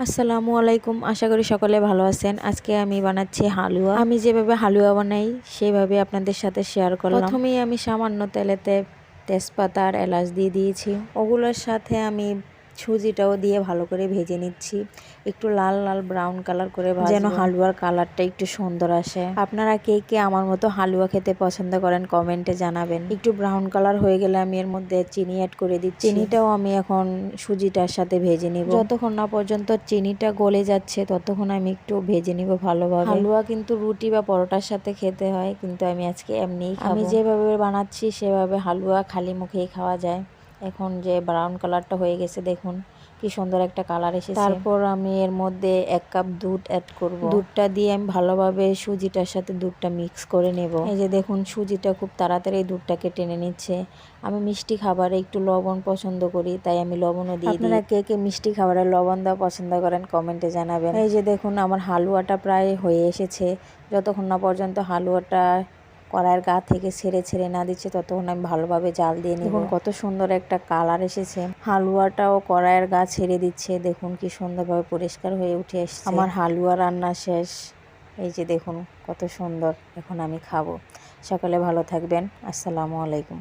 আসসালামু আলাইকুম। আশা করি সকলে ভালো আছেন। আজকে আমি বানাচ্ছি হালুয়া। আমি যেভাবে হালুয়া বানাই সেভাবে আপনাদের সাথে শেয়ার করলাম। প্রথমেই আমি সামান্য তেলেতে তেজপাতা আর এলাচ দিয়ে দিয়েছি। ওগুলোর সাথে আমি সুজিটাও দিয়ে ভালো করে ভেজে নিচ্ছি, একটু লাল লাল ব্রাউন কালার করে ভাজবো, যেন হালুয়ার কালারটা একটু সুন্দর আসে। আপনারা কে কে আমার মতো হালুয়া খেতে পছন্দ করেন কমেন্টে জানাবেন। একটু ব্রাউন কালার হয়ে গেলে আমি এর মধ্যে চিনি অ্যাড করে দিচ্ছি। চিনিটাও আমি এখন সুজিটার সাথে ভেজে নিব। যতক্ষণ না পর্যন্ত চিনিটা গলে যাচ্ছে ততক্ষণ আমি একটু ভেজে নিব ভালোভাবে। হালুয়া কিন্তু রুটি বা পরোটার সাথে খেতে হয়, কিন্তু আমি আজকে এমনিই খাবো। আমি যেভাবে বানাচ্ছি সেভাবে হালুয়া খালি মুখেই খাওয়া যায়। এখন যে ব্রাউন কালারটা হয়ে গেছে, দেখুন কি সুন্দর একটা কালার এসেছে। তারপর আমি এর মধ্যে 1 কাপ দুধ অ্যাড করব। দুধটা দিয়ে আমি ভালোভাবে সুজিটার সাথে দুধটা মিক্স করে নেব। এই যে দেখুন সুজিটা খুব তাড়াতাড়ি দুধটাকে টেনে নিচ্ছে। আমি মিষ্টি খাবারে একটু লবণ পছন্দ করি, তাই আমি লবণও দিয়ে দিই। আপনারা কে কে মিষ্টি খাবারে লবণ দেওয়া পছন্দ করেন কমেন্টে জানাবেন। এই যে দেখুন আমার হালুয়াটা প্রায় হয়ে এসেছে। যতক্ষণ না পর্যন্ত হালুয়াটা কড়াইয়ের গা থেকে ছেড়ে ছেড়ে না দিচ্ছে ততক্ষণ আমি ভালোভাবে জাল দিয়ে নিব। দেখুন কত সুন্দর একটা কালার এসেছে। হালুয়াটাও কড়াইয়ের গা ছেড়ে দিচ্ছে। দেখুন কি সুন্দরভাবে পরিষ্কার হয়ে উঠে এসেছে। আমার হালুয়া রান্না শেষ। এই যে দেখুন কত সুন্দর। এখন আমি খাবো। সকালে ভালো থাকবেন। আসসালামু আলাইকুম।